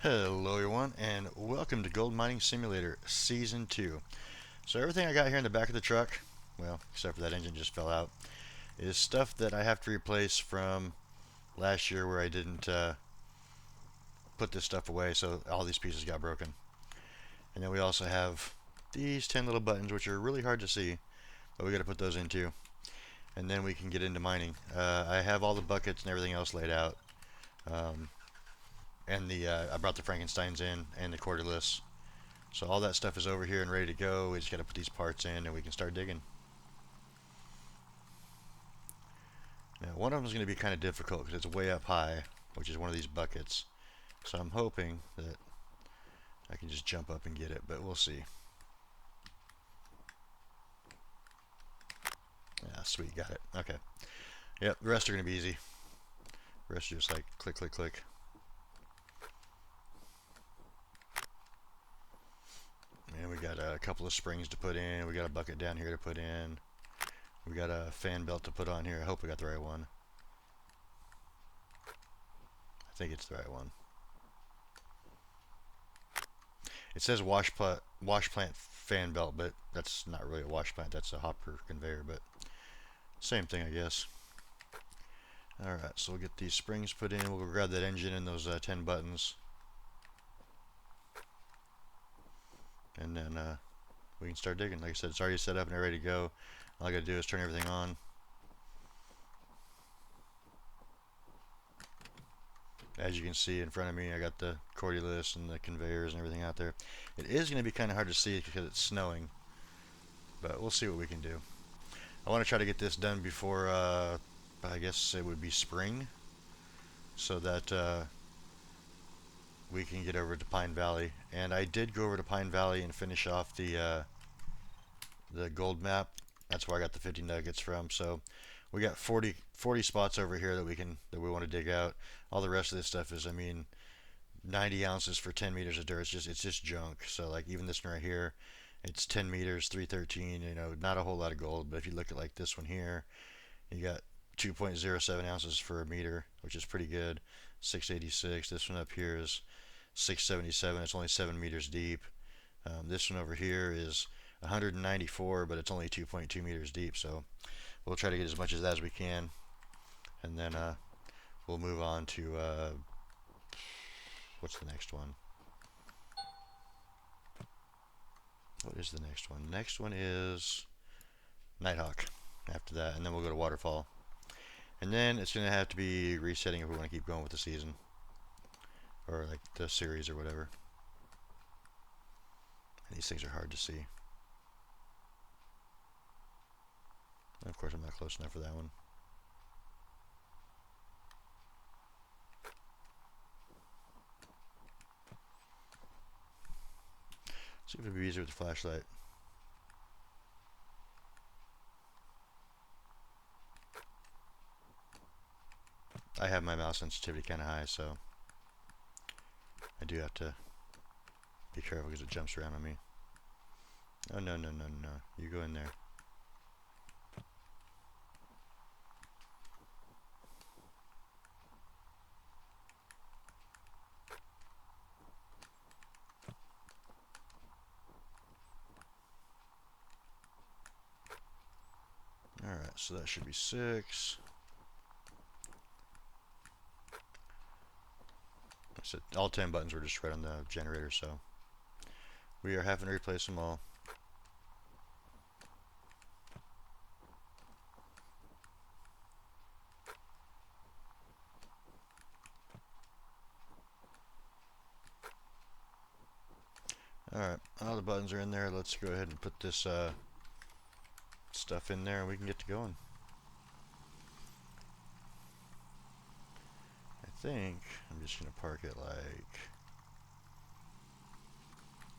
Hello everyone and welcome to Gold Mining Simulator Season 2. So everything I got here in the back of the truck, well, except for that engine just fell out, is stuff that I have to replace from last year where I didn't put this stuff away, so all these pieces got broken. And then we also have these 10 little buttons which are really hard to see, but we got to put those in too. And then we can get into mining. I have all the buckets and everything else laid out. Um, and I brought the Frankensteins in and the cordless. So all that stuff is over here and ready to go. We just got to put these parts in and we can start digging. Now one of them is going to be kind of difficult because it's way up high, which is one of these buckets. So I'm hoping that I can just jump up and get it, but we'll see. Yeah, sweet, got it. Okay. Yep, the rest are going to be easy. The rest are just like click, click, click. And we got a couple of springs to put in. We got a bucket down here to put in. We got a fan belt to put on here. I hope we got the right one. I think it's the right one. It says wash plant fan belt, but that's not really a wash plant. That's a hopper conveyor, but same thing, I guess. Alright, so we'll get these springs put in. We'll go grab that engine and those 10 buttons. And then we can start digging. Like I said, it's already set up and ready to go. All I gotta do is turn everything on. As you can see in front of me, I got the cordless and the conveyors and everything out there. It is going to be kind of hard to see because it's snowing, but we'll see what we can do. I want to try to get this done before, I guess it would be spring, so that we can get over to Pine Valley. And I did go over to Pine Valley and finish off the gold map. That's where I got the 50 nuggets from. So we got 40 spots over here that we want to dig out. All the rest of this stuff is, I mean, 90 ounces for 10 meters of dirt. It's just junk. So like even this one right here, it's 10 meters, 313. You know, not a whole lot of gold. But if you look at like this one here, you got 2.07 ounces for a meter, which is pretty good. 686. This one up here is 677. It's only 7 meters deep. This one over here is 194, but it's only 2.2 meters deep. So we'll try to get as much of that as we can, and then we'll move on to what's the next one? What is the next one? Next one is Nighthawk. After that, and then we'll go to Waterfall, and then it's gonna have to be resetting if we want to keep going with the season or like the series or whatever. And these things are hard to see. And of course, I'm not close enough for that one. See if it'd be easier with the flashlight. I have my mouse sensitivity kind of high, so I do have to be careful because it jumps around on me. Oh, no, no, no, no. You go in there. Alright, so that should be 6. So all 10 buttons were just right on the generator, so we are having to replace them all. Alright, all the buttons are in there. Let's go ahead and put this stuff in there and we can get to going. I think I'm just going to park it like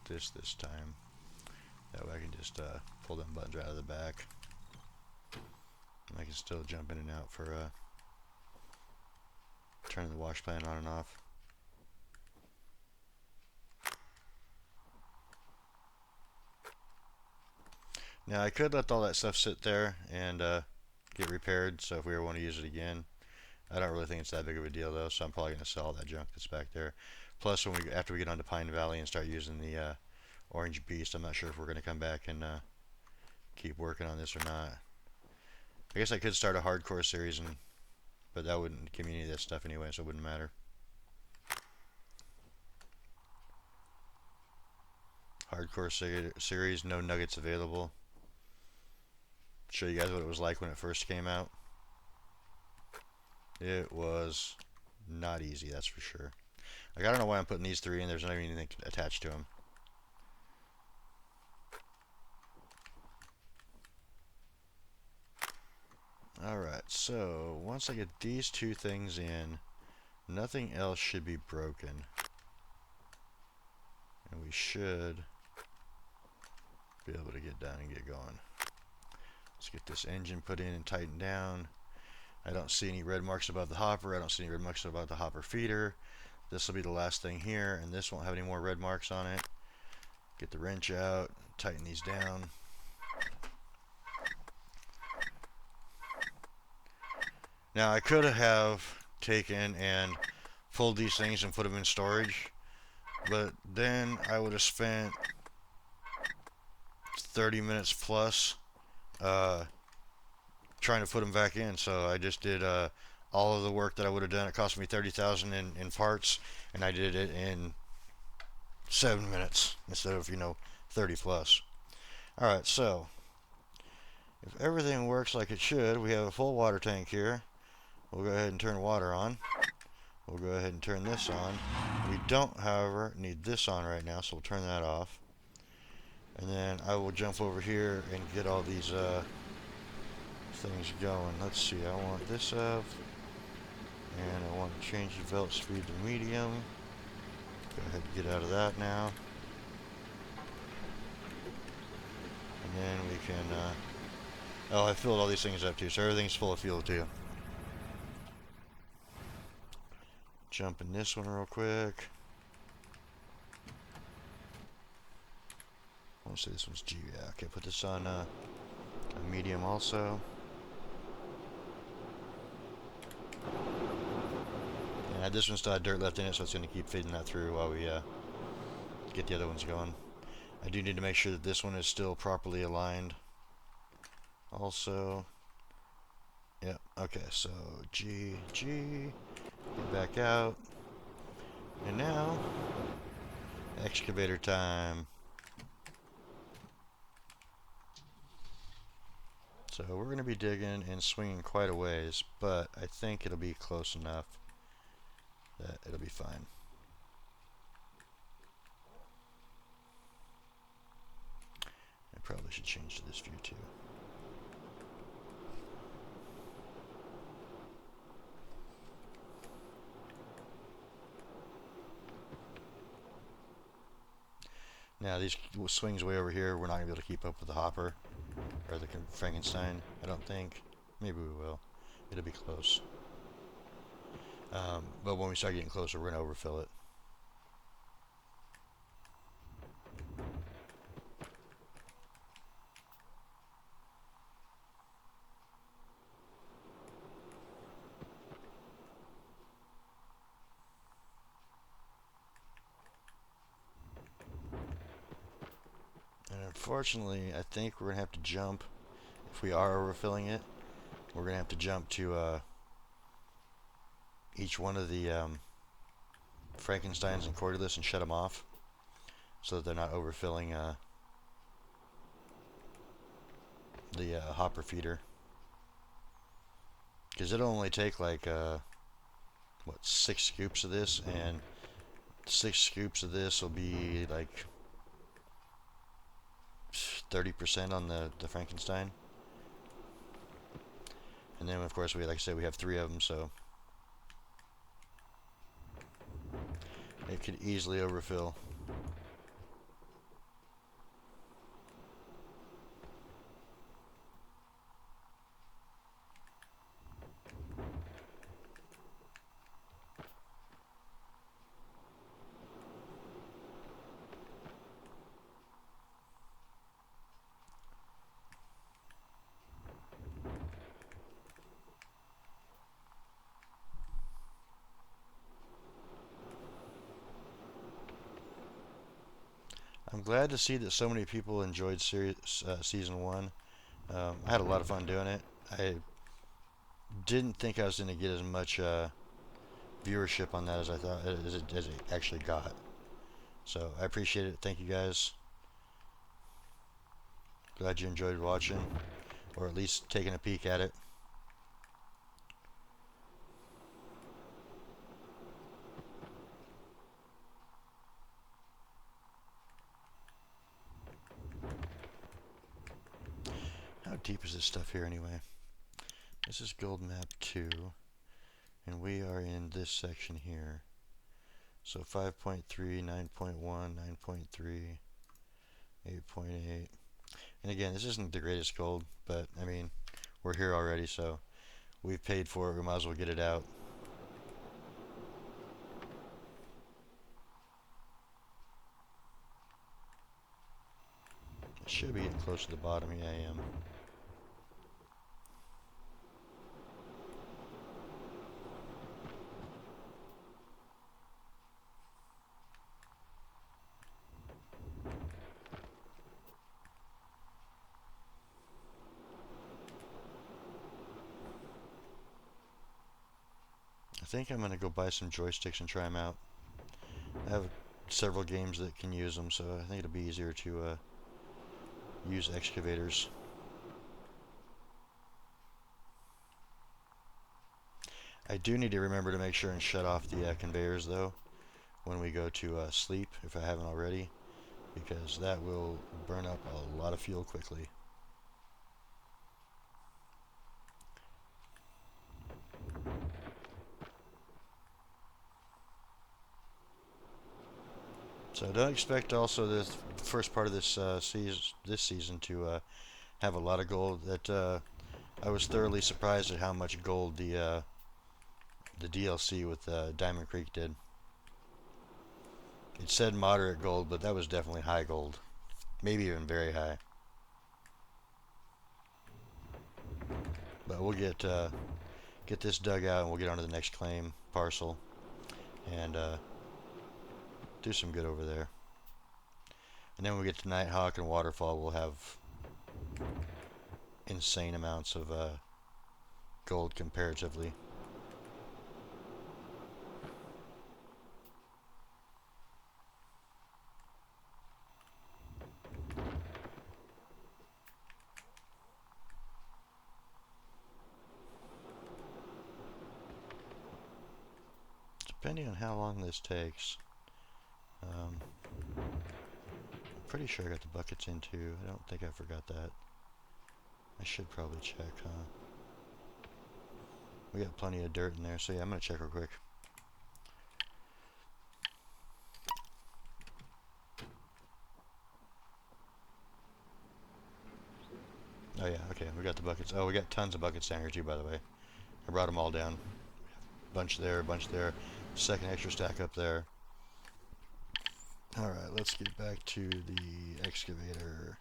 this time. That way I can just pull them buttons right out of the back. And I can still jump in and out for turning the wash plant on and off. Now I could let all that stuff sit there and get repaired, so if we ever want to use it again, I don't really think it's that big of a deal though, so I'm probably gonna sell that junk that's back there. Plus, when after we get onto Pine Valley and start using the Orange Beast, I'm not sure if we're gonna come back and keep working on this or not. I guess I could start a hardcore series, but that wouldn't give me any of this stuff anyway, so it wouldn't matter. Hardcore series, no nuggets available. Show you guys what it was like when it first came out. It was not easy, that's for sure. Like, I don't know why I'm putting these three in. There's not even anything attached to them. Alright, so once I get these two things in, nothing else should be broken. And we should be able to get down and get going. Let's get this engine put in and tightened down. I don't see any red marks above the hopper. I don't see any red marks above the hopper feeder. This will be the last thing here, and this won't have any more red marks on it. Get the wrench out, tighten these down. Now I could have taken and pulled these things and put them in storage, but then I would have spent 30 minutes plus trying to put them back in. So I just did all of the work that I would have done. It cost me 30,000 in parts, and I did it in 7 minutes instead of 30 plus. All right, so if everything works like it should, we have a full water tank here. We'll go ahead and turn water on. We'll go ahead and turn this on. We don't, however, need this on right now, so we'll turn that off. And then I will jump over here and get all these things going. Let's see, I want this up. And I want to change the belt speed to medium. Go ahead and get out of that now. And then we can, oh, I filled all these things up too, so everything's full of fuel too. Jump in this one real quick. I want to say this one's G. Yeah, okay, put this on a medium also. Yeah, this one still had dirt left in it, so it's going to keep feeding that through while we get the other ones going. I do need to make sure that this one is still properly aligned. Also, yep, okay, so G, get back out. And now, excavator time. So we're going to be digging and swinging quite a ways, but I think it'll be close enough that it'll be fine. I probably should change to this view too. Now these swings way over here, we're not going to be able to keep up with the hopper or the Frankenstein, I don't think. Maybe we will. It'll be close. But when we start getting closer, we're going to overfill it. And unfortunately, I think we're going to have to jump. If we are overfilling it, we're going to have to jump to each one of the Frankensteins and Cordylus and shut them off so that they're not overfilling the hopper feeder. Because it'll only take like, what, 6 scoops of this, and 6 scoops of this will be like 30% on the Frankenstein. And then, of course, like I said, we have 3 of them, so it could easily overfill. I'm glad to see that so many people enjoyed season one. I had a lot of fun doing it. I didn't think I was going to get as much viewership on that as I thought as it actually got. So I appreciate it. Thank you guys. Glad you enjoyed watching, or at least taking a peek at it. How deep is this stuff here anyway? This is gold map 2, and we are in this section here. So 5.3, 9.1, 9.3, 8.8. And again, this isn't the greatest gold, but I mean, we're here already, so we've paid for it. We might as well get it out. I should be getting close to the bottom. Yeah, I am. I think I'm going to go buy some joysticks and try them out. I have several games that can use them, so I think it'll be easier to use excavators. I do need to remember to make sure and shut off the conveyors, though, when we go to sleep, if I haven't already, because that will burn up a lot of fuel quickly. So don't expect also this first part of this season to have a lot of gold. That I was thoroughly surprised at how much gold the DLC with Diamond Creek did. It said moderate gold, but that was definitely high gold, maybe even very high. But we'll get this dug out, and we'll get on to the next claim, Parcel, and do some good over there. And then when we get to Nighthawk and Waterfall, we'll have insane amounts of gold comparatively. Depending on how long this takes. I'm pretty sure I got the buckets in too. I don't think I forgot that. I should probably check, huh? We got plenty of dirt in there, so yeah, I'm gonna check real quick. Oh yeah, okay, we got the buckets. Oh, we got tons of buckets down here too, by the way. I brought them all down. Bunch there, bunch there. Second extra stack up there. Alright, let's get back to the excavator.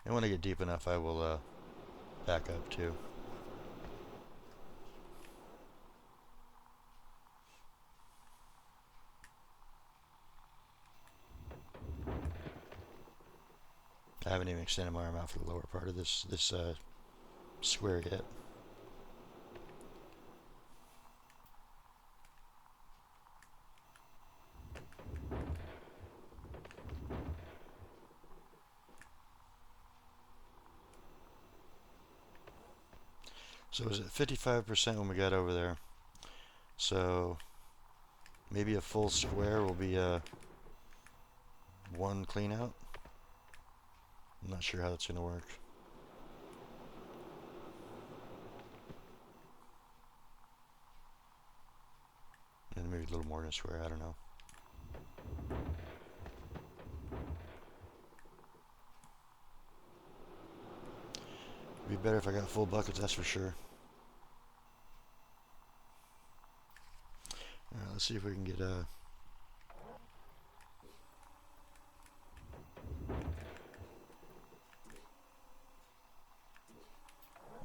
And when I get deep enough, I will back up too. I haven't even extended my arm out for the lower part of this square yet. So it was at 55% when we got over there. So maybe a full square will be one clean out. I'm not sure how that's going to work. And maybe a little more than a square, I don't know. It'd be better if I got full buckets, that's for sure. Alright, let's see if we can get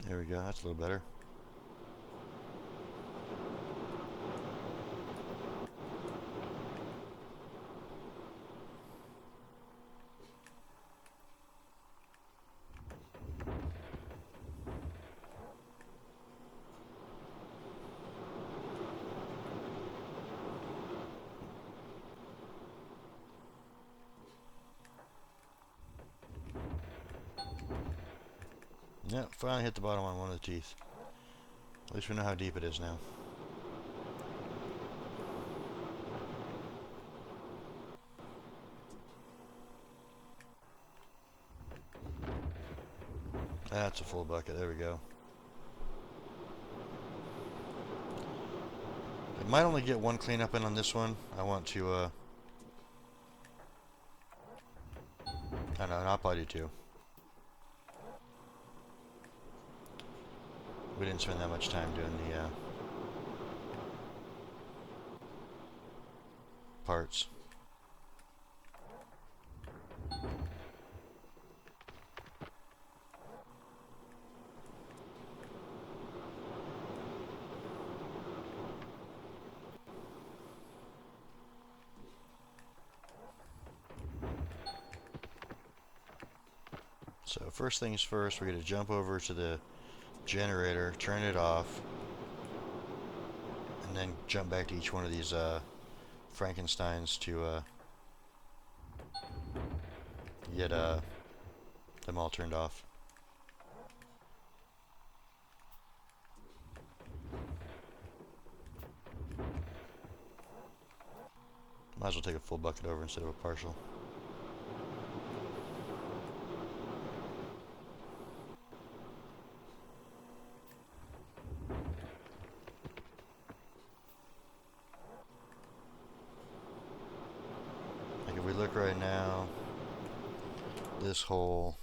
There we go, that's a little better. Yeah, finally hit the bottom on one of the teeth. At least we know how deep it is now. That's a full bucket, there we go. I might only get one cleanup in on this one. I want to, I don't know, I'll probably do two. We didn't spend that much time doing the parts. So first things first, we're going to jump over to the generator, turn it off, and then jump back to each one of these Frankensteins to get them all turned off. Might as well take a full bucket over instead of a partial. Like if we look right now, this hole,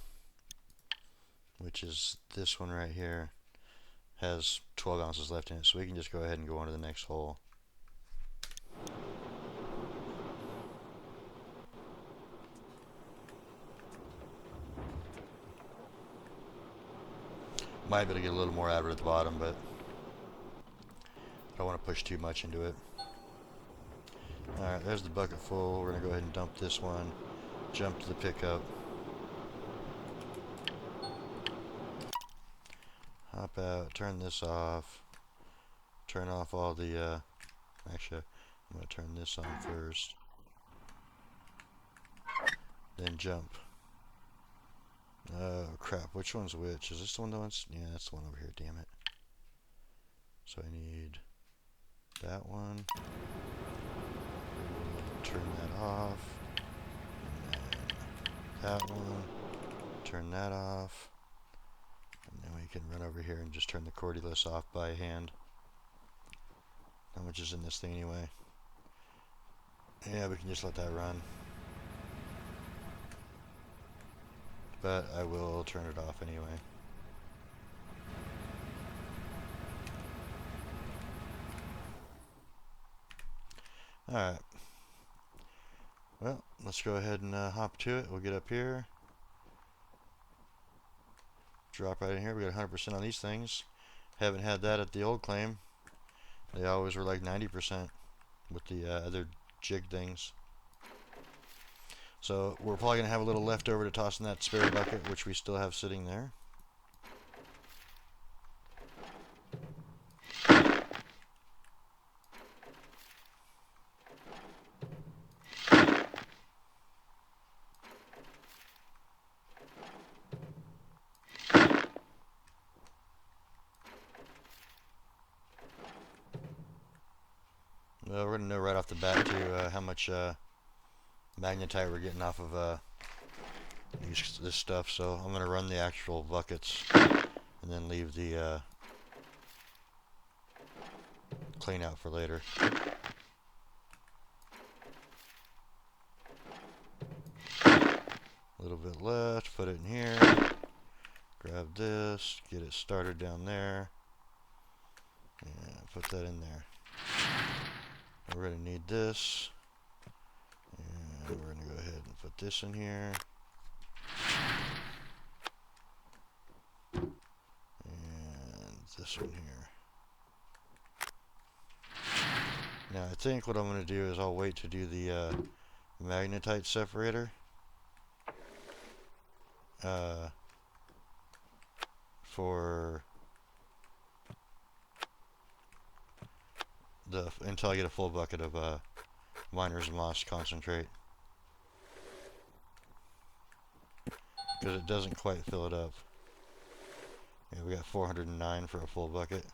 which is this one right here, has 12 ounces left in it, so we can just go ahead and go on to the next hole. Might be able to get a little more out of it at the bottom, but I don't want to push too much into it. Alright, there's the bucket full. We're going to go ahead and dump this one, jump to the pickup, hop out, turn this off, turn off all the, actually, I'm going to turn this on first, then jump. Oh crap, which one's which? Is this the one that wants? Yeah, that's the one over here, damn it. So I need that one. Turn that off. And then that one. Turn that off. And then we can run over here and just turn the cordyless off by hand. How much is in this thing anyway? Yeah, we can just let that run. But I will turn it off anyway. Alright. Well, let's go ahead and hop to it. We'll get up here. Drop right in here. We got 100% on these things. Haven't had that at the old claim. They always were like 90% with the other jig things. So we're probably going to have a little leftover to toss in that spare bucket, which we still have sitting there. Well, we're going to know right off the bat too how much magnetite we're getting off of this stuff, so I'm going to run the actual buckets and then leave the clean out for later. A little bit left, put it in here, grab this, get it started down there, and put that in there. We're going to need this, and we're going to go ahead and put this in here, and this one here. Now I think what I'm going to do is I'll wait to do the magnetite separator for until I get a full bucket of miner's moss concentrate, because it doesn't quite fill it up. Yeah, we got 409 for a full bucket.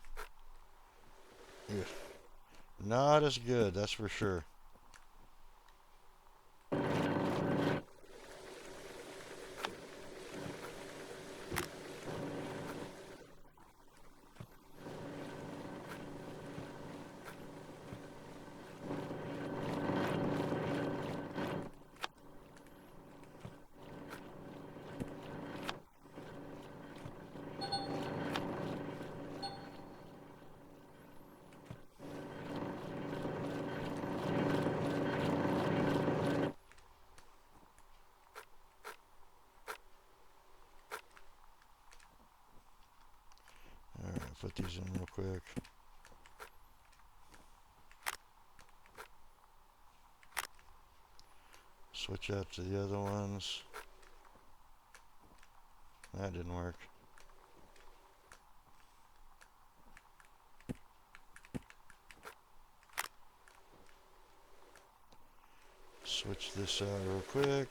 Yeah. Not as good, that's for sure. Put these in real quick. Switch out to the other ones. That didn't work. Switch this out real quick.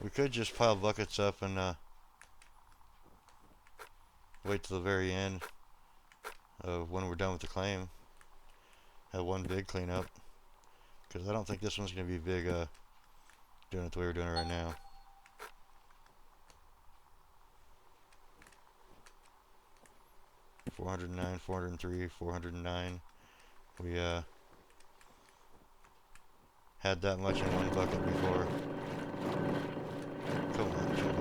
We could just pile buckets up and wait till the very end of when we're done with the claim. Have one big cleanup, because I don't think this one's going to be big doing it the way we're doing it right now. $409, 403, 409. We had that much in one bucket before. Come on, shut up.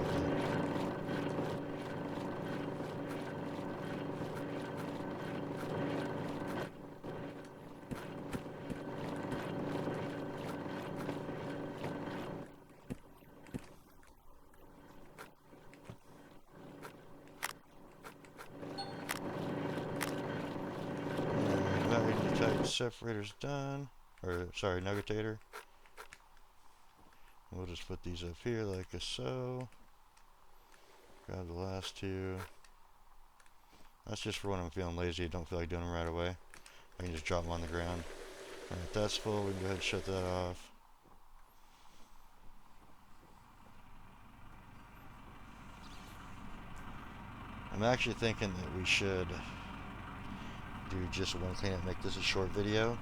Magnetite separator's done. Or, sorry, nuggetator. We'll just put these up here like so. Grab the last two. That's just for when I'm feeling lazy. I don't feel like doing them right away. I can just drop them on the ground. Alright, that's full. We can go ahead and shut that off. I'm actually thinking that we should do just one cleanup, make this a short video,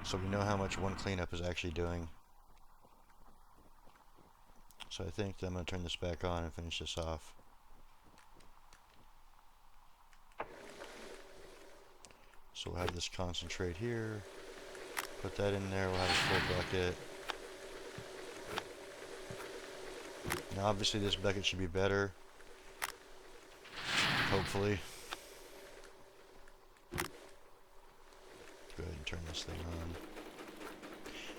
so we know how much one cleanup is actually doing. So I think that I'm going to turn this back on and finish this off. So we'll have this concentrate here. Put that in there. We'll have a full bucket. Now obviously this bucket should be better. Hopefully. Go ahead and turn this thing on.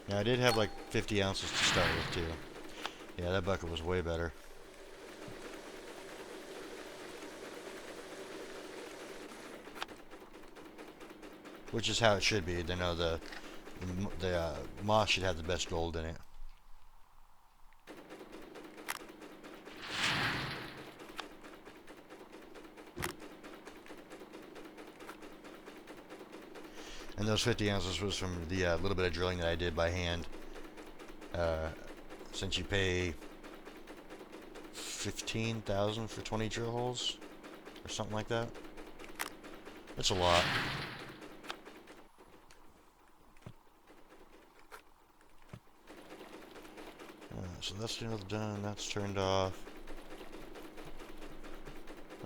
Now I did have like 50 ounces to start with too. Yeah, that bucket was way better. Which is how it should be. You know, the moss should have the best gold in it. And those 50 ounces was from the little bit of drilling that I did by hand. Since you pay $15,000 for 20 drill holes, or something like that, that's a lot. So that's done. That's turned off.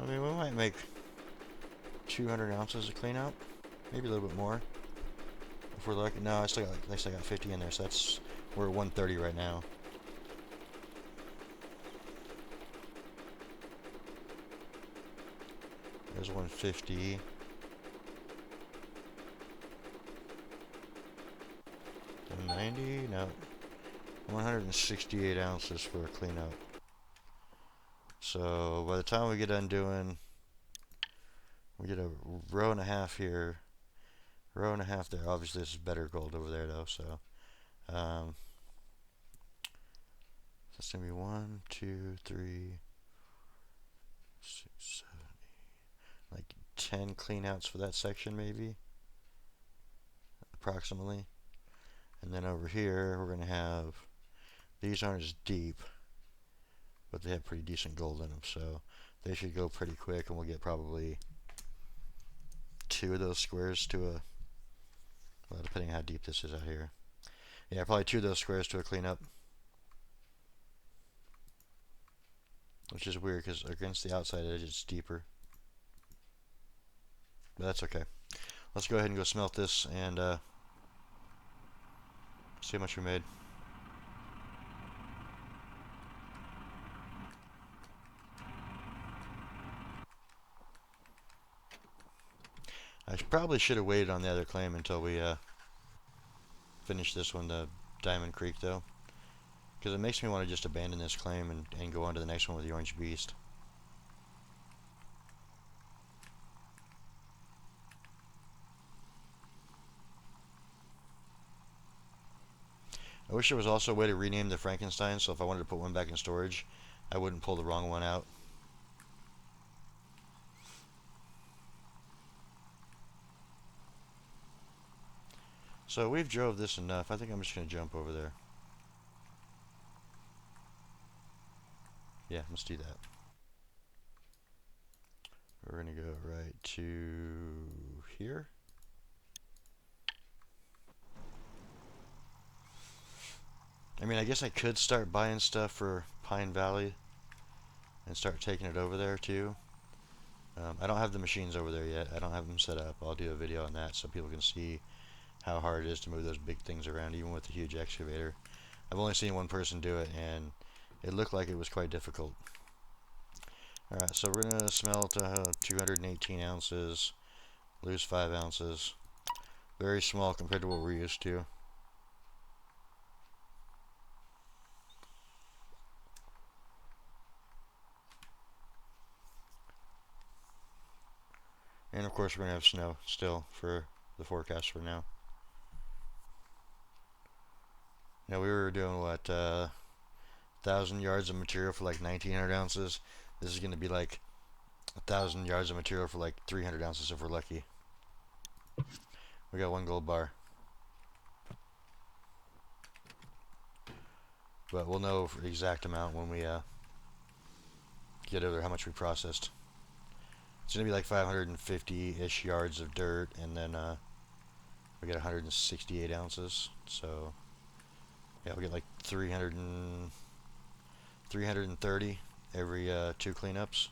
I mean, we might make 200 ounces of cleanup, maybe a little bit more. If we're lucky. No, I still got 50 in there, so we're at 130 right now. There's 150. $190? No. 168 ounces for a cleanout. So by the time we get done doing, we get a row and a half here, row and a half there. Obviously this is better gold over there though, so that's gonna be 1, 2, 3, 6, 7, 8, like 10 cleanouts for that section maybe, approximately. And then over here we're gonna have, these aren't as deep, but they have pretty decent gold in them, so they should go pretty quick, and we'll get probably 2 of those squares to a, well, depending on how deep this is out here. Yeah, probably 2 of those squares to a cleanup. Which is weird, because against the outside edge it's deeper. But that's okay. Let's go ahead and go smelt this and see how much we made. I probably should have waited on the other claim until we finish this one, the Diamond Creek, though. Because it makes me want to just abandon this claim and go on to the next one with the Orange Beast. I wish there was also a way to rename the Frankenstein, so if I wanted to put one back in storage, I wouldn't pull the wrong one out. So we've drove this enough. I think I'm just going to jump over there. Yeah, let's do that. We're going to go right to here. I mean, I guess I could start buying stuff for Pine Valley and start taking it over there too. I don't have the machines over there yet. I don't have them set up. I'll do a video on that so people can see how hard it is to move those big things around, even with the huge excavator. I've only seen one person do it, and it looked like it was quite difficult. Alright, so we're going to smelt 218 ounces, lose 5 ounces. Very small compared to what we're used to. And of course we're going to have snow still for the forecast for now. Now we were doing what, 1,000 yards of material for like 1,900 ounces. This is going to be like 1,000 yards of material for like 300 ounces if we're lucky. We got 1 gold bar. But we'll know the exact amount when we get over how much we processed. It's going to be like 550-ish yards of dirt, and then we get 168 ounces. So yeah, we get like 330 every 2 cleanups.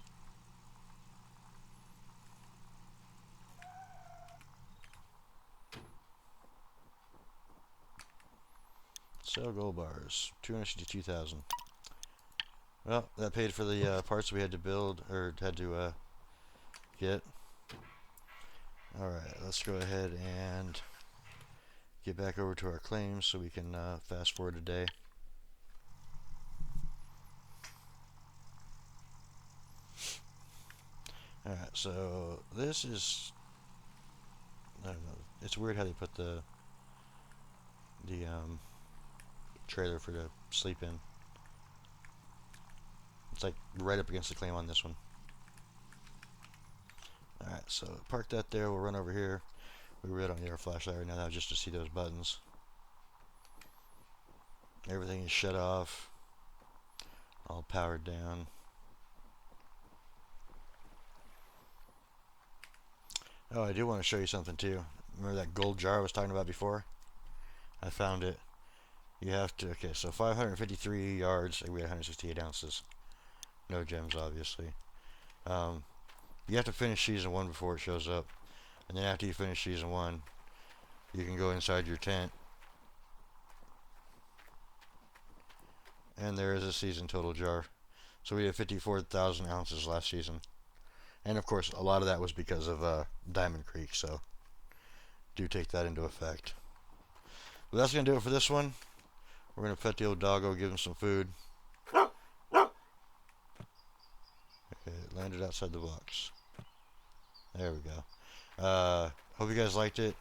Sell gold bars, 262,000. Well, that paid for the parts we had to build, or had to get. Alright, let's go ahead and get back over to our claims so we can fast forward a day. Alright, so this is, I don't know, it's weird how they put the trailer for to sleep in. It's like right up against the claim on this one. Alright, so park that there. We'll run over here. We really don't need our flashlight right now, just to see those buttons. Everything is shut off. All powered down. Oh, I do want to show you something too. Remember that gold jar I was talking about before? I found it. You have to, okay, so 553 yards, we had 168 ounces. No gems, obviously. You have to finish season 1 before it shows up. And then after you finish season 1, you can go inside your tent. And there is a season total jar. So we had 54,000 ounces last season. And of course, a lot of that was because of Diamond Creek, so do take that into effect. But that's going to do it for this one. We're gonna pet the old doggo, give him some food. Okay, it landed outside the box. There we go. Hope you guys liked it.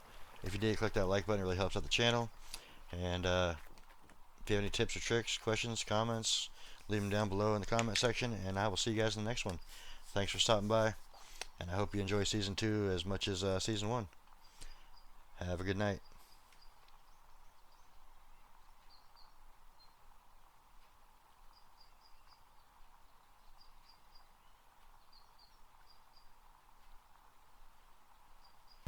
If you did, click that like button. It really helps out the channel. And if you have any tips or tricks, questions, comments, leave them down below in the comment section. And I will see you guys in the next one. Thanks for stopping by. And I hope you enjoy Season 2 as much as Season 1. Have a good night.